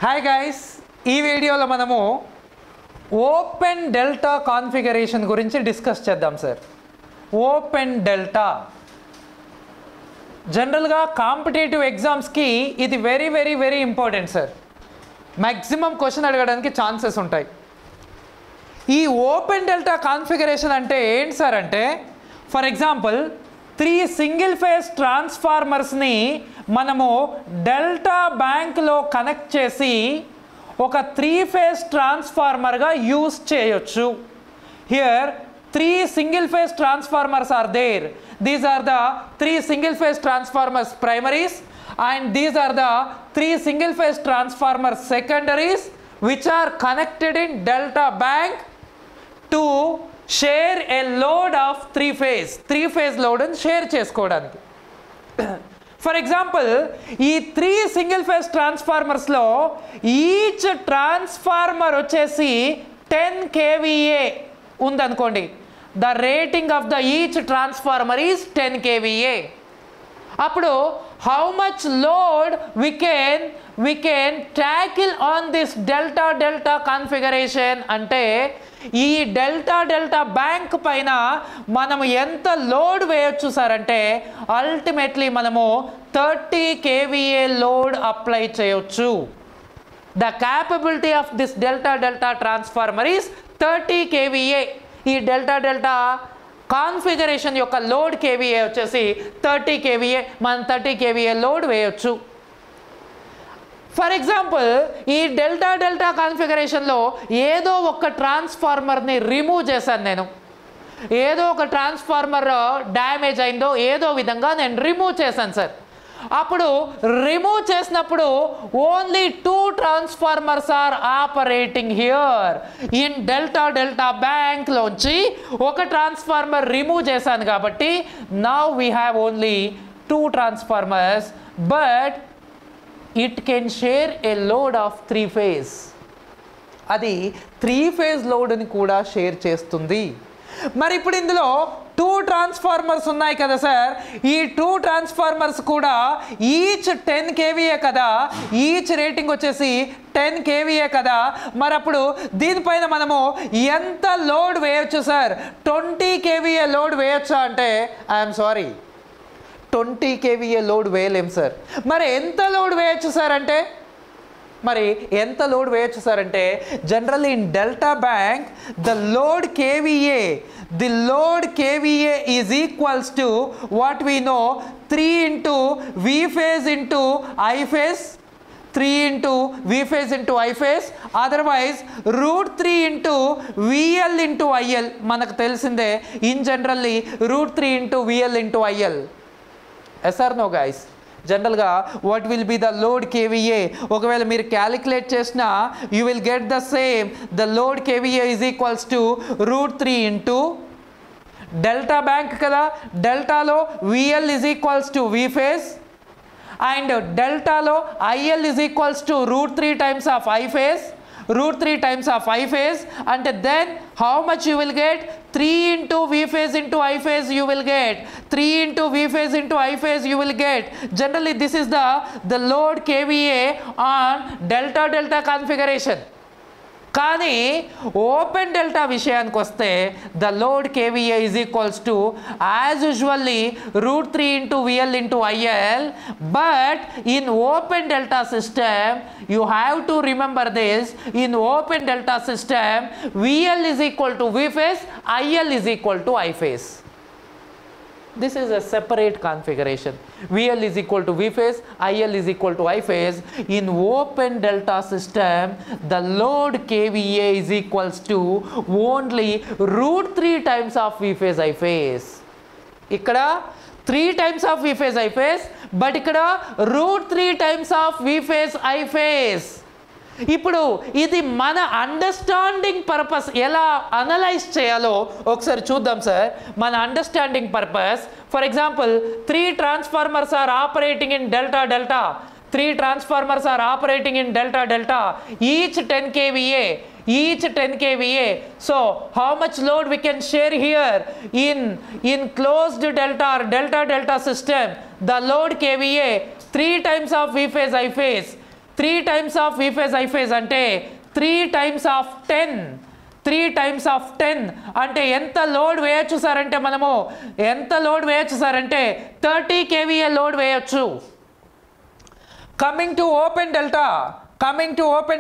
Hi guys, ఈ వీడియోలో మనము ఓపెన్ డెల్టా కాన్ఫిగరేషన్ గురించి డిస్కస్ చేద్దాం సార్. ఓపెన్ డెల్టా జనరల్గా కాంపిటేటివ్ ఎగ్జామ్స్కి ఇది very very very important sir. Maximum question అడగడానికి ఛాన్సెస్ ఉంటాయి. ఈ ఓపెన్ డెల్టా కాన్ఫిగరేషన్ అంటే ఏంటి సార్ అంటే, ఫర్ ఎగ్జాంపుల్ 3 సింగిల్ ఫేజ్ ట్రాన్స్ఫార్మర్స్ని మనము డెల్టా బ్యాంక్లో కనెక్ట్ చేసి ఒక 3 ఫేజ్ ట్రాన్స్ఫార్మర్గా యూస్ చేయొచ్చు. Here 3 single phase transformers are there. These are the 3 single phase transformers primaries and these are the 3 single phase transformers secondaries which are connected in delta bank to share a load of 3 phase load and share చేసుకోవడానికి. For example ఈ 3 single phase transformers లో each transformer వచ్చేసి 10 kVA ఉందనుకోండి. The rating of the each transformer is 10 kVA. అప్పుడు how much load we can tackle on this delta configuration అంటే ఈ delta bank పైన మనం ఎంత లోడ్ వేయొచ్చు సార్ అంటే అల్టిమేట్లీ మనము 30 kVA లోడ్ అప్లై చేయొచ్చు. The capability of this delta transformer is 30 kVA. ఈ డెల్టా కాన్ఫిగరేషన్ యొక్క లోడ్ కేవీఏ వచ్చేసి 30 kVA. మనం 30 kVA లోడ్ వేయొచ్చు. ఫర్ ఎగ్జాంపుల్ ఈ డెల్టా కాన్ఫిగరేషన్లో ఏదో ఒక ట్రాన్స్ఫార్మర్ని రిమూవ్ చేశాను నేను. ఏదో ఒక ట్రాన్స్ఫార్మర్ డ్యామేజ్ అయిందో ఏదో విధంగా నేను రిమూవ్ చేశాను సార్. అప్పుడు రిమూవ్ చేసినప్పుడు only 2 transformers are operating here. In delta bank లోంచి ఒక ట్రాన్స్ఫార్మర్ రిమూవ్ చేశాను కాబట్టి now we have only 2 transformers but it can share a load of 3 phase. అది 3 phase లోడ్ని కూడా షేర్ చేస్తుంది. మరి ఇప్పుడు ఇందులో 2 ట్రాన్స్ఫార్మర్స్ ఉన్నాయి కదా సార్. ఈ 2 ట్రాన్స్ఫార్మర్స్ కూడా ఈచ్ 10 kVA కదా. ఈచ్ రేటింగ్ వచ్చేసి 10 kVA కదా. మరి అప్పుడు దీనిపైన మనము ఎంత లోడ్ వేయొచ్చు సార్? 20 kVA లోడ్ వేయొచ్చా అంటే ఐఎమ్ సారీ, 20 kVA లోడ్ వేయలేం సార్. మరి ఎంత లోడ్ వేయొచ్చు సార్ అంటే generally in delta bank the load KVA is equals to what we know 3 into V phase into I phase, 3 into V phase into I phase, otherwise √3 into VL into IL. మనకు తెలిసిందే in generally √3 into VL into IL. yes or no guys? జనరల్గా what will be the load KVA ఒకవేళ మీరు calculate చేసినా you will get the same. The load KVA is equals to √3 into delta bank కదా. డెల్టాలో VL is equals to V phase and డెల్టాలో IL is equals to √3 times of I phase. √3 times of I phase and then how much you will get? 3 into V phase into I phase you will get. 3 into V phase into I phase you will get. Generally this is the load KVA on delta configuration. కానీ open delta విషయానికి వస్తే the load KVA is equals to as usually √3 into VL into IL. But in open delta system you have to remember this. In open delta system VL is equal to V phase, IL is equal to I phase. This is a separate configuration. VL is equal to V phase, IL is equal to I phase. In open delta system, the load KVA is equals to only √3 times of V phase I phase. ఇక్కడ 3 times of V phase I phase, but ఇక్కడ √3 times of V phase I phase. ఇప్పుడు ఇది మన understanding purpose ఎలా analyse చేయాలో ఒకసారి చూద్దాం sir. మన understanding purpose for example 3 transformers are operating in delta. 3 transformers are operating in delta. Each 10 kVA. So how much load we can share here in closed delta or delta system? The load KVA 3 times of V phase I phase. 3 times of V phase I phase అంటే 3 times of 10. 3 times of 10 అంటే ఎంత load వేయచ్చు sir అంటే మనము ఎంత load వేయచ్చు sir అంటే 30 kVA load వేయచ్చు. Coming to open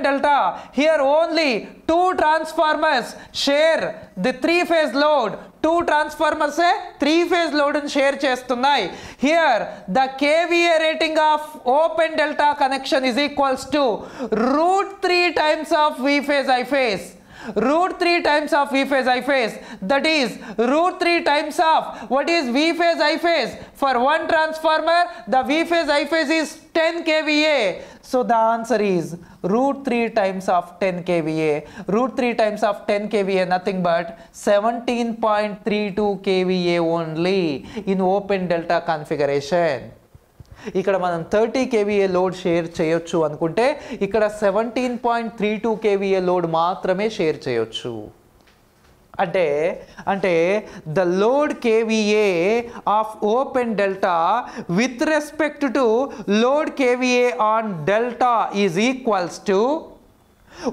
delta, here only 2 transformers share the 3-phase load. 2 transformers 3-phase load ని షేర్ చేస్తున్నాయి. Here the kVA rating of open delta connection is equals to √3 times of V phase I phase. √3 times of V phase I phase, that is √3 times of what is V phase I phase. For one transformer the V phase I phase is 10 kVA, so the answer is √3 times of 10 kVA. √3 times of 10 kVA nothing but 17.32 kVA only in open delta configuration. ఇక్కడ మనం 30 kVA load share చేయొచ్చు అనుకుంటే ఇక్కడ 17.32 kVA load మాత్రమే share చేయొచ్చు. అంటే the load kVA of open delta with respect to load kVA on delta is equals to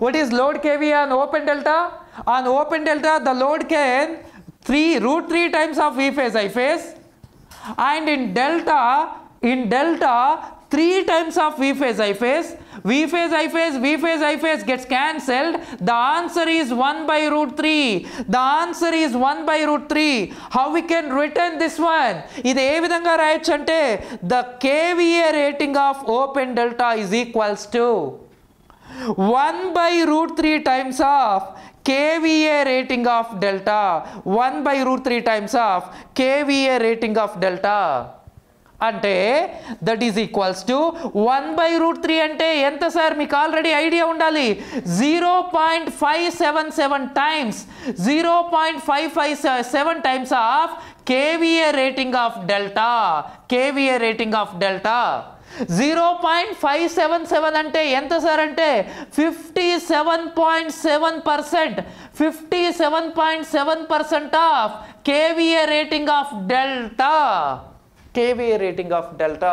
what is load kVA on open delta? On open delta the load can √3 times of V phase I phase, and in delta 3 times of V phase I phase. V phase I phase gets cancelled. The answer is 1/√3. The answer is 1/√3. How we can written this one? ఇది ఏ విధంగా రాయొచ్చు అంటే the kVA rating of open delta is equals to 1/√3 times of kVA rating of delta. 1/√3 times of kVA rating of delta. అంటే that is equals to 1/√3 అంటే ఎంత sir? మీకు already idea ఉండాలి. 0.577 times 0.557 times of kVA rating of delta. kVA rating of delta 0.577 అంటే ఎంత sir అంటే 57.7%. 57.7% of kVA rating of delta. kVA rating of delta.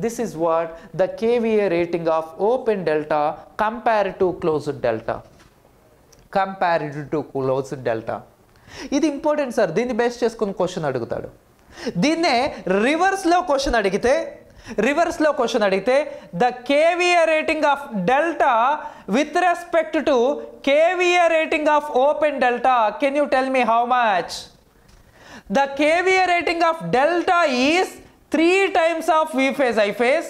This is what the kVA rating of open delta compared to closed delta. ఇది important sir. దీన్ని base చేసుకుని question అడుగుతాడు. దీన్నే రివర్స్లో question అడిగితే the kVA rating of delta with respect to kVA rating of open delta. Can you tell me how much? The kVA rating of delta is 3 times of V phase I phase.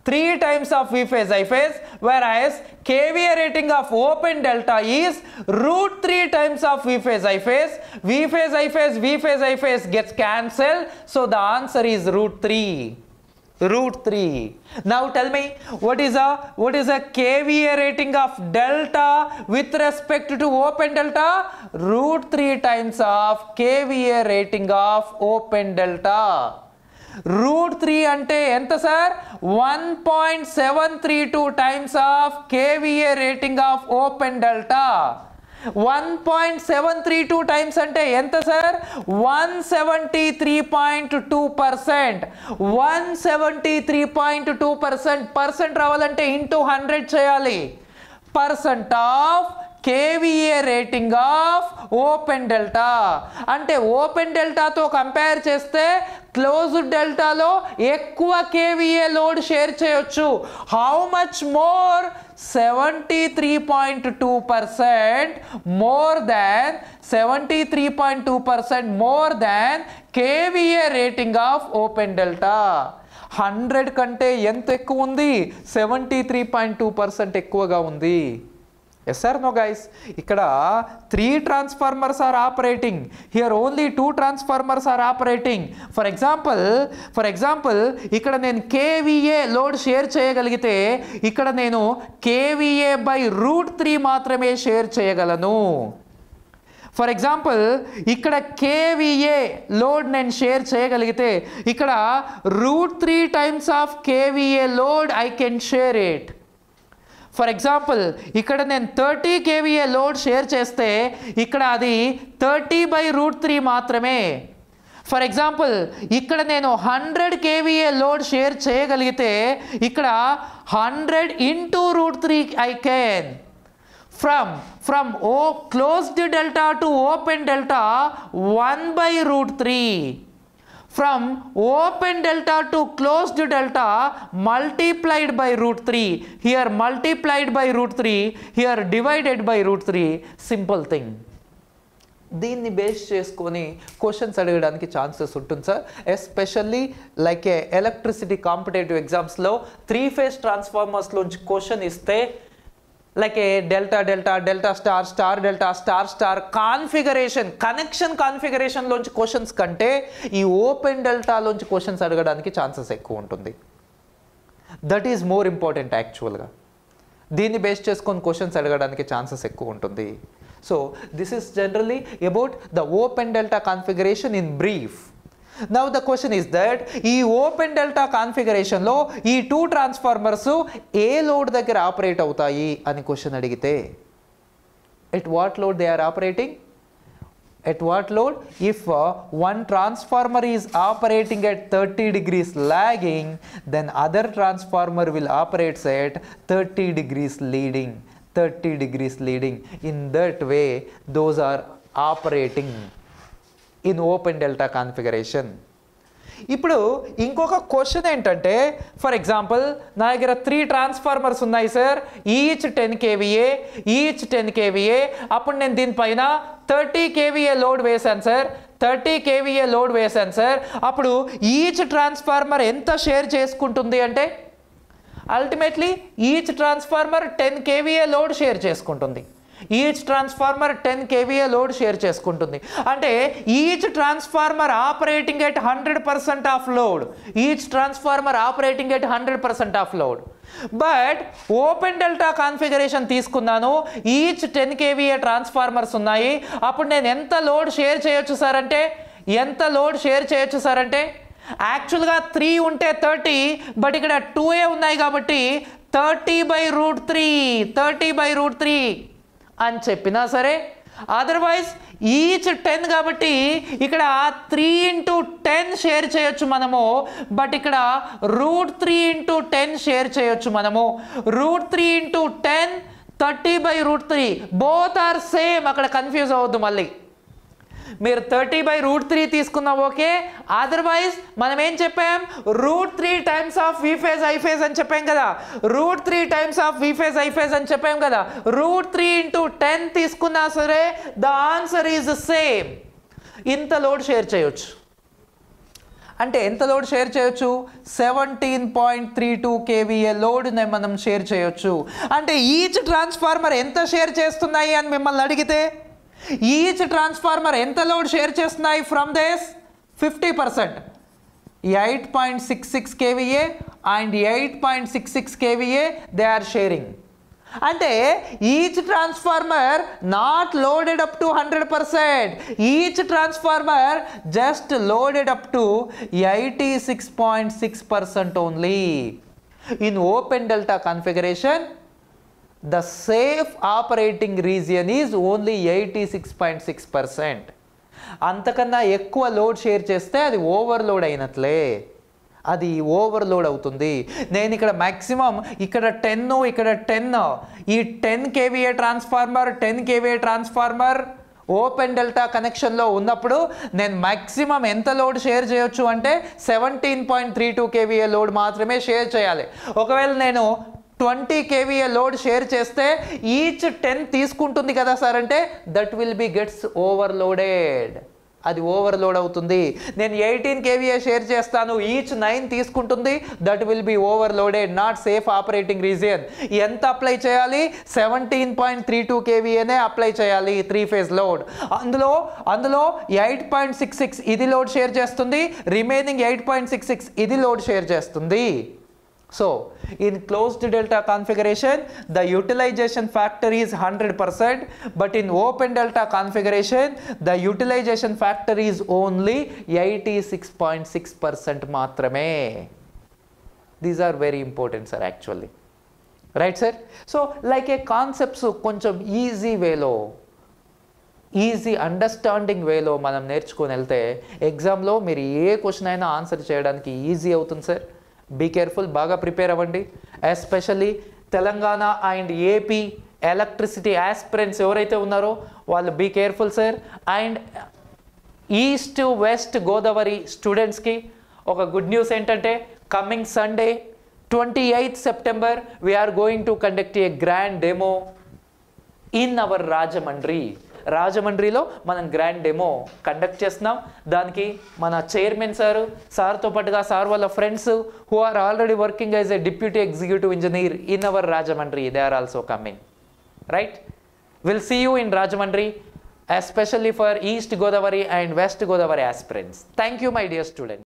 3 times of V phase I phase, whereas kVA rating of open delta is √3 times of V phase I phase. V phase I phase gets cancelled, so the answer is √3. Now tell me what is a kVA rating of delta with respect to open delta? √3 times of kVA rating of open delta. √3 అంటే ఎంత sir? 1.732 times of kVA rating of open delta. 1.732 times అంటే ఎంత sir? 173.2%. 173.2%. Percent రావాలంటే into 100 చేయాలి. Percent of kVA rating of open delta. అంటే open డెల్టాతో compare చేస్తే closed డెల్టాలో ఎక్కువ kVA లోడ్ షేర్ చేయొచ్చు. How much more? 73.2% more than 73.2% more than kVA rating of open delta. 100 కంటే ఎంత ఎక్కువ ఉంది? 73.2% ఎక్కువగా ఉంది. Yes or no guys? ఇక్కడ 3 transformers are operating. Here only 2 transformers are operating. For example ఇక్కడ నేను kVA లోడ్ షేర్ చేయగలిగితే ఇక్కడ నేను kVA by √3 మాత్రమే షేర్ చేయగలను. ఫర్ ఎగ్జాంపుల్ ఇక్కడ kVA లోడ్ నేను షేర్ చేయగలిగితే ఇక్కడ √3 times of kVA load I can share it. For example ఇక్కడ నేను 30 kVA లోడ్ షేర్ చేస్తే ఇక్కడ అది 30/√3 మాత్రమే. ఫర్ ఎగ్జాంపుల్ ఇక్కడ నేను 100 kVA లోడ్ షేర్ చేయగలిగితే ఇక్కడ 100 into √3 I can from closed delta to open delta 1/√3, from open delta to closed delta multiplied by √3, here multiplied by √3, here divided by √3, simple thing. దీన్ని base చేసుకొని questions అడగడానికి chances ఉంటుంది sir, especially like a electricity competitive ఎగ్జామ్స్లో 3 phase ట్రాన్స్ఫార్మర్స్లోంచి question ఇస్తే like a delta delta delta star star delta star star configuration connection కాన్ఫిగరేషన్లోంచి questions కంటే ఈ ఓపెన్ డెల్టాలోంచి క్వశ్చన్స్ అడగడానికి ఛాన్సెస్ ఎక్కువ ఉంటుంది. దట్ ఈజ్ మోర్ ఇంపార్టెంట్ యాక్చువల్గా. దీన్ని బేస్ చేసుకొని క్వశ్చన్స్ అడగడానికి ఛాన్సెస్ ఎక్కువ ఉంటుంది. So this is generally about the open delta configuration in brief. Now the question is that ఈ open delta configuration లో ఈ 2 transformers ఏ లోడ్ దగ్గర ఆపరేట్ అవుతాయి అని క్వశ్చన్ అడిగితే at what load they are operating? At what load? If one transformer is operating at 30 degrees lagging, then other transformer will operate at 30 degrees leading. 30 degrees leading. In that way those are operating in open delta configuration. ఇప్పుడు ఇంకొక question ఏంటంటే for example నా దగ్గర 3 transformers ఉన్నాయి sir, each 10 kVA, each 10 kVA. అప్పుడు నేను దీనిపైన 30 kVA load వేశాను సార్, 30 kVA లోడ్ వేశాను సార్. అప్పుడు ఈచ్ ట్రాన్స్ఫార్మర్ ఎంత షేర్ చేసుకుంటుంది అంటే ultimately each transformer 10 kVA load share చేసుకుంటుంది. Each transformer 10 kVA load share చేసుకుంటుంది అంటే each transformer operating at 100% of load, each transformer operating at 100% of load. But open delta configuration తీసుకున్నాను, each 10 kVA transformers ఉన్నాయి. అప్పుడు నేను ఎంత లోడ్ షేర్ చేయొచ్చు sir అంటే ఎంత లోడ్ షేర్ చేయొచ్చు సార్ అంటే యాక్చువల్గా 3 ఉంటే 30, బట్ ఇక్కడ 2A ఉన్నాయి కాబట్టి 30/√3 అని చెప్పినా సరే, అదర్వైజ్ ఈచ్ 10 కాబట్టి ఇక్కడ 3 into 10 షేర్ చేయొచ్చు మనము, బట్ ఇక్కడ √3 into 10 షేర్ చేయొచ్చు మనము. √3 into 10 30/√3 బోత్ ఆర్ సేమ్. అక్కడ కన్ఫ్యూజ్ అవ్వద్దు మళ్ళీ. మీరు 30/√3 తీసుకున్నా ఓకే, అదర్వైజ్ మనం ఏం చెప్పాం √3 times of V phase I phase అని చెప్పాం కదా, √3 times of V phase I phase అని చెప్పాం కదా. √3 into 10 తీసుకున్నా సరే ద ఆన్సర్ ఈజ్ సేమ్. ఇంత లోడ్ షేర్ చేయొచ్చు అంటే ఎంత లోడ్ షేర్ చేయొచ్చు 17.32 kVA లోడ్ మనం షేర్ చేయొచ్చు. అంటే ఈచ్ ట్రాన్స్ఫార్మర్ ఎంత షేర్ చేస్తున్నాయి అని మిమ్మల్ని అడిగితే ఈచ్ ట్రాన్స్ఫార్మర్ ఎంత లోడ్ షేర్ చేస్తున్నాయి from this 50%, 8.66 kVA and 8.66 kVA they are sharing. అంటే each transformer not loaded up to 100%, each transformer just loaded up to 86.6% only. In open delta configuration the safe operating region is only 86.6%. అంతకన్నా ఎక్కువ load share చేస్తే అది overload అయినట్లే, అది overload అవుతుంది. నేను ఇక్కడ maximum ఇక్కడ 10 ఇక్కడ 10, ఈ 10 kVA transformer 10 kVA transformer open delta కనెక్షన్లో ఉన్నప్పుడు నేను మ్యాక్సిమం ఎంత లోడ్ షేర్ చేయొచ్చు అంటే 17.32 kVA లోడ్ మాత్రమే షేర్ చేయాలి. ఒకవేళ నేను 20 kVA లోడ్ షేర్ చేస్తే ఈచ్ 10 తీసుకుంటుంది కదా సార్ అంటే that will be gets overloaded, అది ఓవర్లోడ్ అవుతుంది. నేను 18 kVA షేర్ చేస్తాను, ఈచ్ 9 తీసుకుంటుంది, that will be overloaded, not safe operating region. ఎంత అప్లై చేయాలి 17.32 kVAనే అప్లై చేయాలి 3 phase లోడ్. అందులో 8.66 ఇది లోడ్ షేర్ చేస్తుంది, రిమైనింగ్ 8.66 ఇది లోడ్ షేర్ చేస్తుంది. So in closed delta configuration the utilization factor is 100%, but in open delta configuration the utilization factor is only 86.6% మాత్రమే. These are very important sir actually, right sir? So like a concepts కొంచెం easy వేలో easy understanding వేలో మనం నేర్చుకొని వెళ్తే ఎగ్జామ్లో మీరు ఏ క్వశ్చన్ అయినా ఆన్సర్ చేయడానికి ఈజీ అవుతుంది సార్. బీ కేర్ఫుల్, బాగా ప్రిపేర్ అవ్వండి. Especially Telangana and AP electricity aspirants ఎవరైతే ఉన్నారో వాళ్ళు be careful sir. And east west Godavari స్టూడెంట్స్కి ఒక గుడ్ న్యూస్ ఏంటంటే coming Sunday 28th September we are going to conduct a grand demo in our రాజమండ్రిలో మనం గ్రాండ్ డెమో కండక్ట్ చేస్తున్నాం. దానికి మన చైర్మన్ సార్తో పాటుగా సార్ వాళ్ళ friends who are already working as a deputy executive engineer in our Rajahmundry, they are also coming, right? Will see you in Rajahmundry, especially for East Godavari and West Godavari aspirants. Thank you, my dear students.